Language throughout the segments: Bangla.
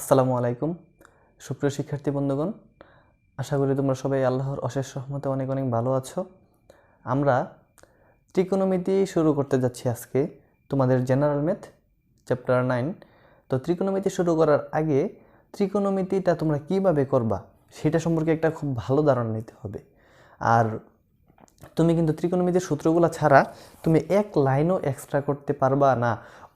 আসসালামু আলাইকুম সুপ্রিয় শিক্ষার্থী বন্ধুগণ, আশা করি তোমরা সবাই আল্লাহর অশেষ রহমতে অনেক অনেক ভালো আছো। আমরা ত্রিকোণমিতি শুরু করতে যাচ্ছি আজকে, তোমাদের জেনারেল ম্যাথ চ্যাপ্টার 9। তো ত্রিকোণমিতি শুরু করার আগে ত্রিকোণমিতিটা তোমরা কিভাবে করবা সেটা সম্পর্কে একটা খুব ভালো ধারণা নিতে হবে। আর তুমি কিন্তু ত্রিকোণমিতির সূত্রগুলো ছাড়া তুমি এক লাইনও এক্সট্রা করতে পারবা না।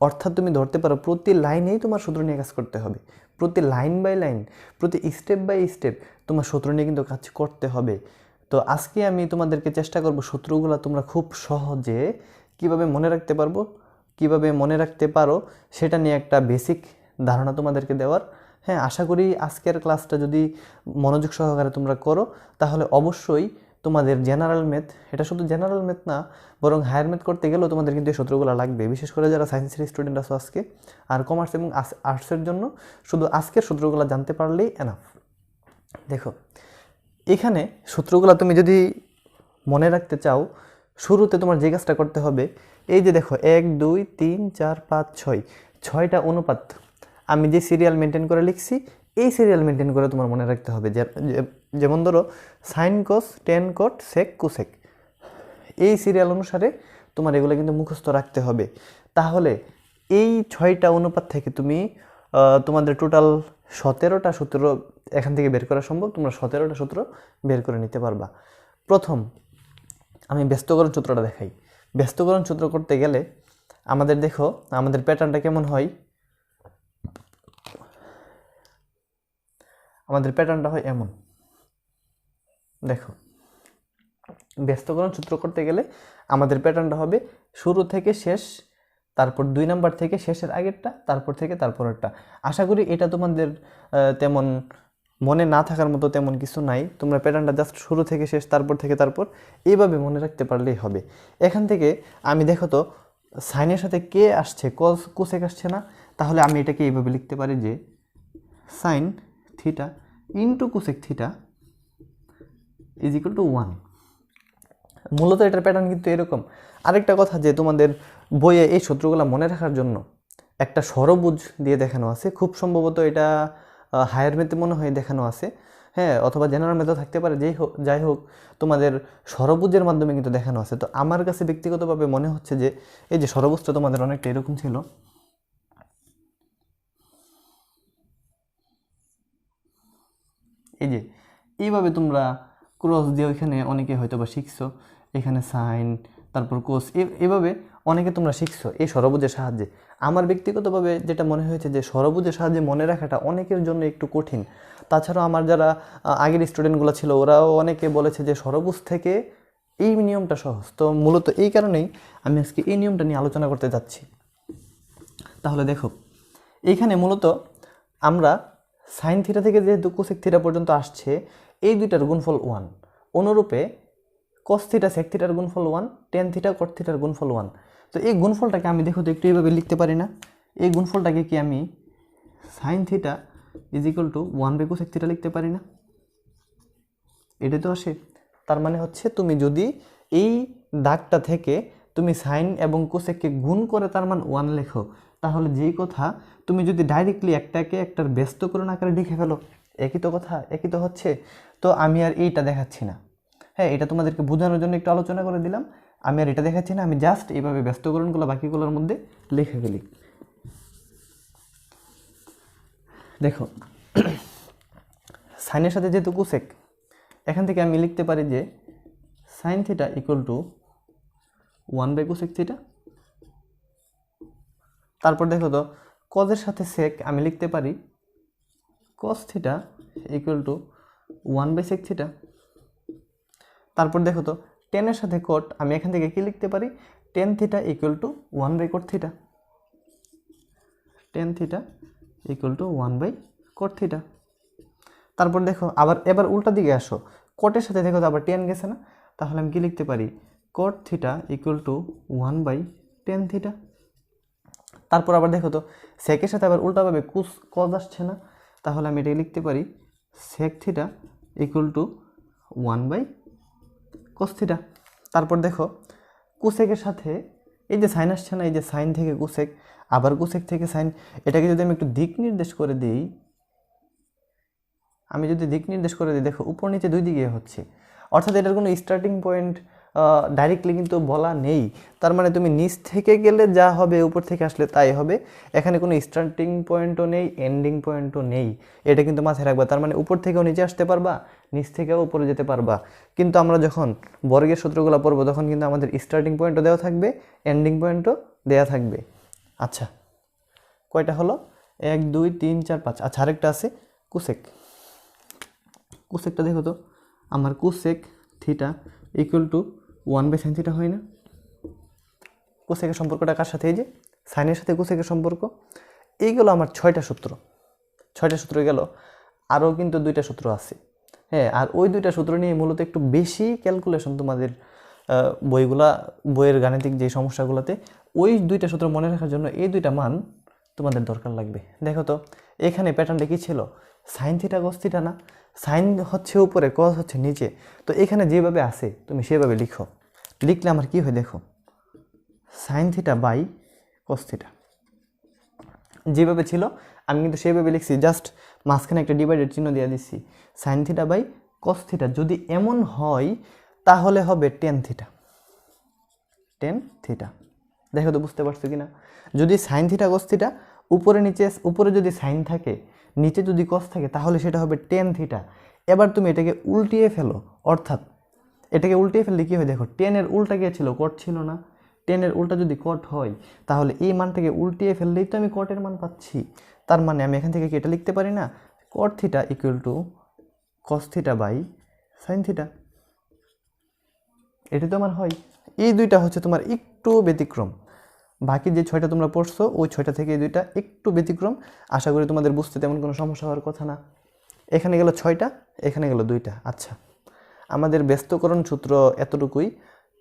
অর্থাৎ তুমি ধরতে পারো প্রতি লাইনেই তোমার সূত্র নিয়ে কাজ করতে হবে, প্রতি লাইন বাই লাইন, প্রতি স্টেপ বাই স্টেপ তোমার সূত্র নিয়ে কিন্তু কাজ করতে হবে। তো আজকে আমি তোমাদেরকে চেষ্টা করব সূত্রগুলো তোমরা খুব সহজে কিভাবে মনে রাখতে পারবো, কিভাবে মনে রাখতে পারো সেটা নিয়ে একটা বেসিক ধারণা তোমাদেরকে দেওয়ার। হ্যাঁ, আশা করি আজকের ক্লাসটা যদি মনোযোগ সহকারে তোমরা করো তাহলে অবশ্যই তোমাদের জেনারেল ম্যাথ, এটা শুধু জেনারেল ম্যাথ না বরং হায়ার ম্যাথ করতে গেলেও তোমাদের কিন্তু এই সূত্রগুলো লাগবে, বিশেষ করে যারা সায়েন্সের স্টুডেন্ট আছো আজকে। আর কমার্স এবং আর্টসের জন্য শুধু আজকের সূত্রগুলো জানতে পারলেই এনাফ। দেখো, এখানে সূত্রগুলো তুমি যদি মনে রাখতে চাও, শুরুতে তোমার যে কাজটা করতে হবে, এই যে দেখো 1 2 3 4 5 6 6টা অনুপাত আমি যে সিরিয়াল মেনটেন করে লিখছি, এই সিরিয়াল মেনটেন করে তোমার মনে রাখতে হবে। যেমন ধরো সাইন কোস টেন কোট সেক কুসেক, এই সিরিয়াল অনুসারে তোমার এগুলো কিন্তু মুখস্থ রাখতে হবে। তাহলে এই 6টা অনুপাত থেকে তুমি তোমাদের টোটাল 17টা সূত্র এখান থেকে বের করা সম্ভব, তোমরা 17টা সূত্র বের করে নিতে পারবা। প্রথম আমি ব্যস্তকরণ সূত্রটা দেখাই। ব্যস্তকরণ সূত্র করতে গেলে আমাদের দেখো আমাদের প্যাটার্নটা কেমন হয়। আমাদের প্যাটার্নটা হয় এমন, দেখো ব্যস্তকরণ সূত্র করতে গেলে আমাদের প্যাটার্নটা হবে শুরু থেকে শেষ, তারপর 2 নাম্বার থেকে শেষের আগেরটা, তারপর থেকে তারপরেরটা। আশা করি এটা তোমাদের তেমন মনে না থাকার মতো তেমন কিছু নাই। তোমরা প্যাটার্নটা জাস্ট শুরু থেকে শেষ, তারপর থেকে তারপর এইভাবে মনে রাখতে পারলেই হবে। এখান থেকে আমি দেখো তো সাইনের সাথে কে আসছে, কস কোসেক আসছে না, তাহলে আমি এটাকে এইভাবে লিখতে পারি যে sine theta into cosec theta is equal to 1। মূলত এটার প্যাটার্ন কিন্তু এরকম। আরেকটা কথা, যে তোমাদের বইয়ে এই সূত্রগুলো মনে রাখার জন্য একটা ষড়ভুজ দিয়ে দেখানো আছে, খুব সম্ভবত এটা হায়ার ম্যাথে মনে হয় দেখানো আছে, হ্যাঁ, অথবা জেনারেল ম্যাথও থাকতে পারে। যাই হোক তোমাদের ষড়ভুজের মাধ্যমে কিন্তু দেখানো আছে। তো আমার কাছে ব্যক্তিগতভাবে মনে হচ্ছে যে এই যে ষড়ভুজটা তোমাদের অনেকটা এরকম ছিল, এই যে এইভাবে তোমরা ক্রস দিয়ে ওইখানে অনেকে হয়তো বা শিখছো, এখানে সাইন তারপর কোস, এভাবে অনেকে তোমরা শিখছো এই ষড়ভুজের সাহায্যে। আমার ব্যক্তিগতভাবে যেটা মনে হয়েছে যে ষড়ভুজের সাহায্যে মনে রাখাটা অনেকের জন্য একটু কঠিন। তাছাড়াও আমার যারা আগের স্টুডেন্টগুলো ছিল ওরাও অনেকে বলেছে যে ষড়ভুজ থেকে এই নিয়মটা সহজ। তো মূলত এই কারণেই আমি আজকে এই নিয়মটা নিয়ে আলোচনা করতে যাচ্ছি। তাহলে দেখো এইখানে মূলত আমরা সাইন থিটা থেকে যেহেতু কোসেক থিটা পর্যন্ত আসছে, এই দুইটার গুণফল 1, অনুরূপে কস থিটা সেক থিটার গুণফল 1, টেন থিটা কট থিটার গুণফল 1। তো এই গুণফলটাকে আমি দেখো তো একটু এইভাবে লিখতে পারি না? এই গুণফলটাকে কি আমি sine theta is equal to 1 by cosec theta লিখতে পারি না? এটা তো আসে। তার মানে হচ্ছে তুমি যদি এই দাগটা থেকে তুমি সাইন এবং কোসেককে গুণ করে তার মান 1 লেখো, তাহলে যেই কথা তুমি যদি ডাইরেক্টলি একটাকে একটার ব্যস্তকরণ আকারে লিখে ফেলো, একই তো কথা, একই তো হচ্ছে। তো আমি আর এইটা দেখাচ্ছি না, হ্যাঁ, এটা তোমাদেরকে বোঝানোর জন্য একটু আলোচনা করে দিলাম। আমি আর এটা দেখাচ্ছি না, আমি জাস্ট এইভাবে ব্যস্তকরণগুলো বাকিগুলোর মধ্যে লিখে ফেলি। দেখো সাইনের সাথে যেহেতু কোসেক, এখান থেকে আমি লিখতে পারি যে sine theta equal to 1 by cosec theta. তারপর দেখো তো কজের সাথে সেক আমি লিখতে পারি cos theta equal to 1 by sec theta. তারপর দেখো তো টেনের সাথে কোট আমি এখান থেকে কি লিখতে পারি, tan theta equal to 1 by cot theta. Tan theta equal to 1 by cot theta. তারপর দেখো আবার এবার উল্টা দিকে আসো, কোটের সাথে দেখো তো আবার টেন গেছে না, তাহলে আমি কি লিখতে পারি, cot theta equal to 1 by tan theta. তারপর আবার দেখো তো সেকের সাথে আবার উল্টাভাবে কজ আসছে না, তাহলে আমি এটাকে লিখতে পারি sec theta equal to 1 by cos theta. তারপর দেখো কোসেকের সাথে এই যে সাইন আসছে না, এই যে সাইন থেকে কোসেক, আবার কোসেক থেকে সাইন, এটাকে যদি আমি একটু দিক নির্দেশ করে দিই, আমি যদি দিক নির্দেশ করে দিই, দেখো উপর নিচে দুই দিকে হচ্ছে, অর্থাৎ এটার কোনো স্টার্টিং পয়েন্ট ডাইরেক্টলি কিন্তু বলা নেই। তার মানে তুমি নিচ থেকে গেলে যা হবে উপর থেকে আসলে তাই হবে, এখানে কোনো স্টার্টিং পয়েন্টও নেই, এন্ডিং পয়েন্টও নেই। এটা কিন্তু মাথায় রাখবা। তার মানে উপর থেকেও নিচে আসতে পারবা, নিচ থেকেও উপরে যেতে পারবা। কিন্তু আমরা যখন বর্গের সূত্রগুলো পড়বো তখন কিন্তু আমাদের স্টার্টিং পয়েন্টও দেওয়া থাকবে, এন্ডিং পয়েন্টও দেওয়া থাকবে। আচ্ছা, কয়টা হলো? 1 2 3 4 5। আচ্ছা, আরেকটা আছে কোসেক। কোসেকটা দেখো তো, আমার cosec theta equal two 1/sin theta হয় না? কোসেকের সম্পর্কটা কার সাথে? এই যে সাইনের সাথে কোসেকের সম্পর্ক। এইগুলো আমার 6টা সূত্র, 6টা সূত্র গেল। আরও কিন্তু 2টা সূত্র আছে, হ্যাঁ। আর ওই 2টা সূত্র নিয়ে মূলত একটু বেশি ক্যালকুলেশন তোমাদের বইয়ের গাণিতিক যে সমস্যাগুলোতে, ওই 2টা সূত্র মনে রাখার জন্য এই 2টা মান তোমাদের দরকার লাগবে। দেখো তো, এখানে প্যাটার্নটা কী ছিল? সাইন থিটা কস থিটা না? সাইন হচ্ছে উপরে, কস হচ্ছে নিচে। তো এখানে যেভাবে আছে তুমি সেভাবে লিখো। লিখলে আমার কি হয় দেখো, sine theta by cos theta যেভাবে ছিল আমি কিন্তু সেইভাবে লিখছি, জাস্ট মাঝখানে একটা ডিভাইডেড চিহ্ন দিয়ে দিচ্ছি। Sine theta by cos theta যদি এমন হয় তাহলে হবে টেন থিটা। টেন থিটা, দেখো তো বুঝতে পারছো কিনা? যদি সাইন থিটা কস থিটা, উপরে নিচে, উপরে যদি সাইন থাকে নিচে যদি কস থাকে তাহলে সেটা হবে টেন থিটা। এবার তুমি এটাকে উল্টিয়ে ফেলো, অর্থাৎ এটাকে উল্টিয়ে ফেললে কী হয় দেখো, টেনের উল্টা কে ছিল? কট ছিল না? টেনের উল্টা যদি কট হয় তাহলে এই মানটাকে উল্টিয়ে ফেললেই তো আমি কটের মান পাচ্ছি। তার মানে আমি এখান থেকে কি এটা লিখতে পারি না, cot theta equal to cos theta by sine theta? এটা তো আমার হয়। এই 2টা হচ্ছে তোমার একটু ব্যতিক্রম, বাকি যে 6টা তোমরা পড়ছো ওই 6টা থেকে এই 2টা একটু ব্যতিক্রম। আশা করি তোমাদের বুঝতে তেমন কোনো সমস্যা হওয়ার কথা না। এখানে গেল 6টা, এখানে গেল 2টা। আচ্ছা, আমাদের ব্যস্তকরণ সূত্র এতটুকুই।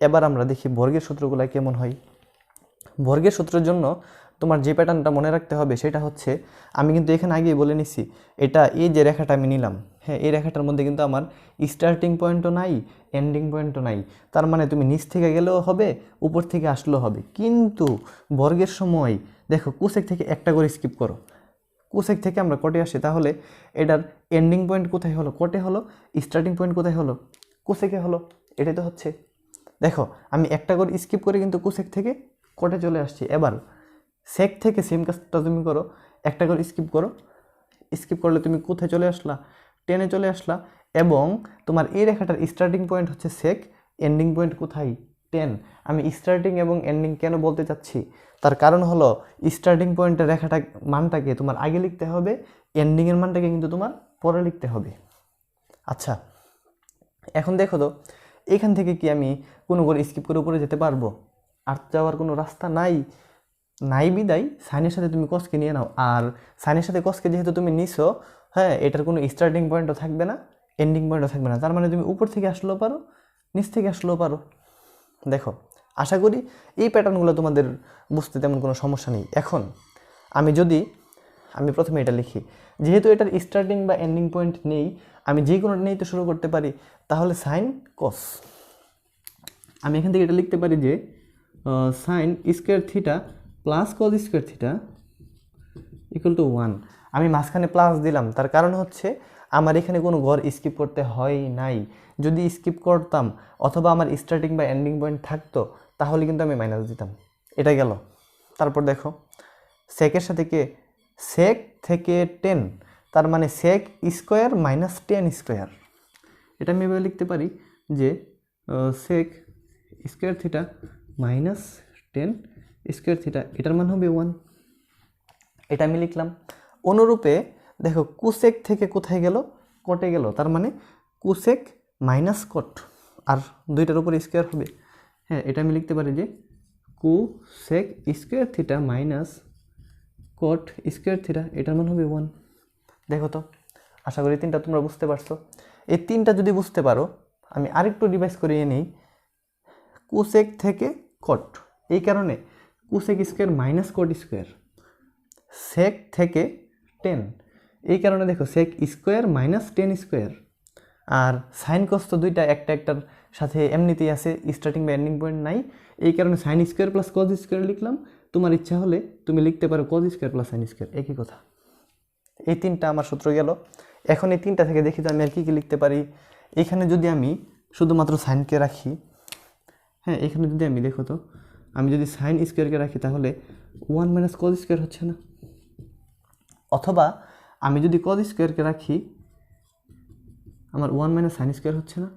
এবার আমরা দেখি বর্গের সূত্রগুলো কেমন হয়। বর্গের সূত্রের জন্য তোমার যে প্যাটার্নটা মনে রাখতে হবে সেটা হচ্ছে, আমি কিন্তু এখানে আগেই বলে নিছি, এটা এই যে রেখাটা আমি নিলাম, হ্যাঁ, এই রেখাটার মধ্যে কিন্তু আমার স্টার্টিং পয়েন্টও নাই, এন্ডিং পয়েন্টও নাই। তার মানে তুমি নিচ থেকে গেলেও হবে, উপর থেকে আসলেও হবে। কিন্তু বর্গের সময় দেখো কোসেক থেকে একটা করে স্কিপ করো, কোসেক থেকে আমরা কটে আসি, তাহলে এটার এন্ডিং পয়েন্ট কোথায় হলো? কটে হলো। স্টার্টিং পয়েন্ট কোথায় হলো? কোসেকে হলো। এটাই তো হচ্ছে। দেখো আমি একটা করে স্কিপ করে কিন্তু কোসেক থেকে কটে চলে আসছি। এবার সেক থেকে সেম কাজটা তুমি করো, একটা করে স্কিপ করো। স্কিপ করলে তুমি কোথায় চলে আসলা? টেনে চলে আসলা। এবং তোমার এই রেখাটার স্টার্টিং পয়েন্ট হচ্ছে সেক, এন্ডিং পয়েন্ট কোথায়? টেন। আমি স্টার্টিং এবং এন্ডিং কেন বলতে চাচ্ছি, তার কারণ হলো স্টার্টিং পয়েন্টের রেখাটা মানটাকে তোমার আগে লিখতে হবে, এন্ডিংয়ের মানটাকে কিন্তু তোমার পরে লিখতে হবে। আচ্ছা, এখন দেখো তো, এখান থেকে কি আমি কোনো করে স্কিপ করে উপরে যেতে পারবো? আর যাওয়ার কোনো রাস্তা নাই। নাই বিদায় সাইনের সাথে তুমি কসকে নিয়ে নাও। আর সাইনের সাথে কসকে যেহেতু তুমি নিছো, হ্যাঁ, এটার কোনো স্টার্টিং পয়েন্টও থাকবে না, এন্ডিং পয়েন্টও থাকবে না। তার মানে তুমি উপর থেকে আসলেও পারো, নিচ থেকে আসলেও পারো। দেখো, আশা করি এই প্যাটার্নগুলো তোমাদের বুঝতে তেমন কোনো সমস্যা নেই। এখন আমি প্রথমে এটা লিখি, যেহেতু এটার স্টার্টিং বা এন্ডিং পয়েন্ট নেই, আমি যে কোনোটা নিয়েই তো শুরু করতে পারি। তাহলে সাইন কস, আমি এখান থেকে এটা লিখতে পারি যে sine square theta plus cos square theta equal to 1। আমি মাঝখানে প্লাস দিলাম, তার কারণ হচ্ছে আমার এখানে কোনো ঘর স্কিপ করতে হয় নাই। যদি স্কিপ করতাম অথবা আমার স্টার্টিং বা এন্ডিং পয়েন্ট থাকতো তাহলে কিন্তু আমি মাইনাস দিতাম। এটা গেল। তারপর দেখো সেকের সাথে কে, সেক থেকে 10, তার মানে সেক স্কোয়ার মাইনাস 10 স্কোয়ার। এটা আমি এভাবে লিখতে পারি যে sec square theta minus 10 square theta, এটার মান হবে 1। এটা আমি লিখলাম। অনুরূপে দেখো কুসেক থেকে কোথায় গেল? কটে গেল। তার মানে কুসেক মাইনাস কট, আর 2টার উপরে স্কোয়ার হবে। হ্যাঁ, এটা আমি লিখতে পারি যে cosec square theta minus cot square theta, এটার মান হবে 1। দেখো তো, আশা করি 3টা তোমরা বুঝতে পারছো। এই 3টা যদি বুঝতে পারো, আমি আরেকটু রিভাইজ করিয়ে নিই। কুসেক থেকে কট, এই কারণে cosec square minus cot square. Sec থেকে 10, এই কারণে দেখো সেক স্কোয়ার মাইনাস 10 স্কোয়ার। আর সাইন কস তো 2টা একটা একটার সাথে এমনিতেই আছে, স্টার্টিং বা এন্ডিং পয়েন্ট নাই, এই কারণে sine square plus cos square লিখলাম। তোমার ইচ্ছা হলে তুমি লিখতে পারো cos square plus sine square, একই কথা। এই 3টা আমার সূত্র গেল। এখন এই তিনটা থেকে দেখি তো আমি আর কি লিখতে পারি। এখানে যদি আমি শুধুমাত্র সাইনকে রাখি, হ্যাঁ এখানে যদি আমি দেখো তো আমি যদি সাইন স্কোয়ারকে রাখি তাহলে 1 মাইনাস কজ স্কোয়ার হচ্ছে না, অথবা আমি যদি কজ স্কোয়ারকে রাখি আমার 1 মাইনাস সাইন স্কোয়ার হচ্ছে না,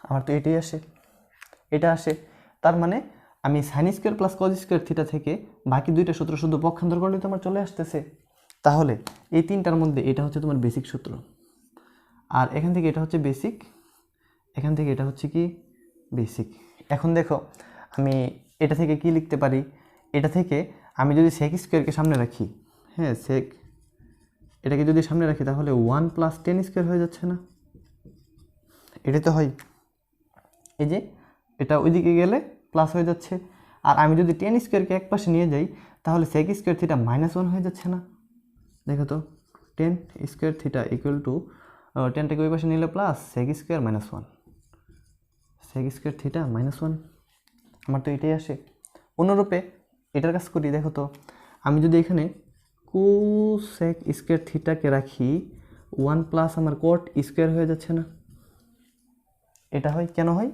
আমার তো এটাই আসে, এটা আসে। তার মানে আমি sine square plus cos square theta থেকে বাকি দুইটা সূত্র শুধু পক্ষান্তর করলে তো আমার চলে আসতেছে। তাহলে এই তিনটার মধ্যে এটা হচ্ছে তোমার বেসিক সূত্র, আর এখান থেকে এটা হচ্ছে বেসিক, এখান থেকে এটা হচ্ছে কি বেসিক। এখন দেখো আমি এটা থেকে কি লিখতে পারি, এটা থেকে আমি যদি সেক স্কোয়ারকে সামনে রাখি, হ্যাঁ সেক এটাকে যদি সামনে রাখি তাহলে 1 প্লাস 10 স্কোয়ার হয়ে যাচ্ছে না, এটা তো হয়। এই যে এটা ওইদিকে গেলে প্লাস হয়ে যাচ্ছে, আর আমি যদি 10 স্কোয়ারকে এক পাশে নিয়ে যাই তাহলে সেক স্কোয়ার থিটা -1 হয়ে যাচ্ছে না। দেখো তো 10 স্কোয়ার থিটা ইকুয়াল টু 10টাকে ওই পাশে নিলে plus sec square -1, sec square theta -1, আমার তো এটাই আসে। অনুরূপে এটার কাজ করি, দেখো তো আমি যদি এখানে কোসেক স্কোয়ার থিটাকে রাখি 1 প্লাস আমার কট স্কোয়ার হয়ে যাচ্ছে না, এটা হয় কেন হয়,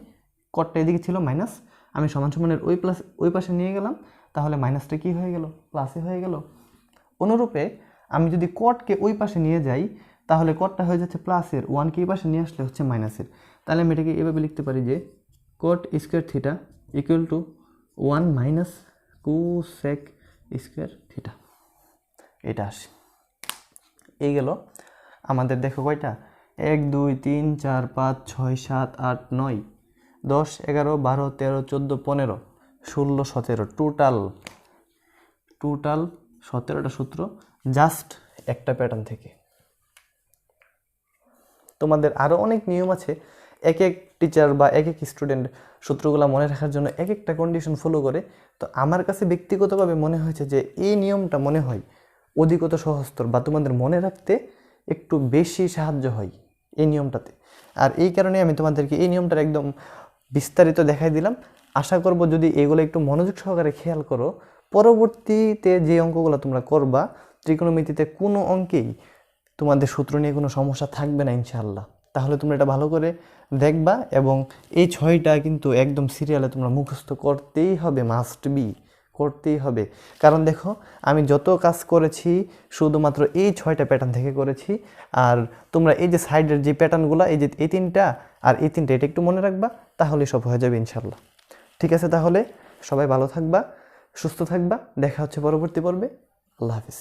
কটটা এদিকে ছিল মাইনাস, আমি সমান সমানের ওই পাশে নিয়ে গেলাম তাহলে মাইনাসটা কি হয়ে গেল, প্লাসে হয়ে গেল। অনুরূপে আমি যদি কটকে ওই পাশে নিয়ে যাই তাহলে কটটা হয়ে যাচ্ছে প্লাসের, 1কে এই পাশে নিয়ে আসলে হচ্ছে মাইনাসের। তাহলে আমি এটাকে এভাবে লিখতে পারি যে cot square theta equal to 1 minus cosec square theta, এটা আসে। এই গেল আমাদের, দেখো কয়টা, 1 2 3 4 5 6 7 8 9 10 11 12 13 14 15 16 17 টোটাল 17টা সূত্র জাস্ট একটা প্যাটার্ন থেকে। তোমাদের আরও অনেক নিয়ম আছে, এক এক টিচার বা এক এক স্টুডেন্ট সূত্রগুলো মনে রাখার জন্য এক একটা কন্ডিশন ফলো করে। তো আমার কাছে ব্যক্তিগতভাবে মনে হয়েছে যে এই নিয়মটা মনে হয় অধিকতর সহজতর, বা তোমাদের মনে রাখতে একটু বেশি সাহায্য হয় এই নিয়মটাতে। আর এই কারণে আমি তোমাদেরকে এই নিয়মটার একদম বিস্তারিত দেখাই দিলাম। আশা করব যদি এগুলো একটু মনোযোগ সহকারে খেয়াল করো, পরবর্তীতে যে অঙ্কগুলো তোমরা করবা ত্রিকোণমিতিতে কোনো অঙ্কেই তোমাদের সূত্র নিয়ে কোনো সমস্যা থাকবে না ইনশাআল্লাহ। তাহলে তোমরা এটা ভালো করে দেখবা, এবং এই 6টা কিন্তু একদম সিরিয়ালে তোমরা মুখস্থ করতেই হবে, মাস্ট বি করতেই হবে। কারণ দেখো আমি যত কাজ করেছি শুধুমাত্র এই 6টা প্যাটার্ন থেকে করেছি, আর তোমরা এই যে সাইডের যে প্যাটার্নগুলো, এই যে এই 3টা আর এই 3টা, এটা একটু মনে রাখবা, তাহলে সব হয়ে যাবে ইনশাআল্লাহ। ঠিক আছে, তাহলে সবাই ভালো থাকবা, সুস্থ থাকবা, দেখা হচ্ছে পরবর্তী পর্বে। আল্লাহ হাফিজ।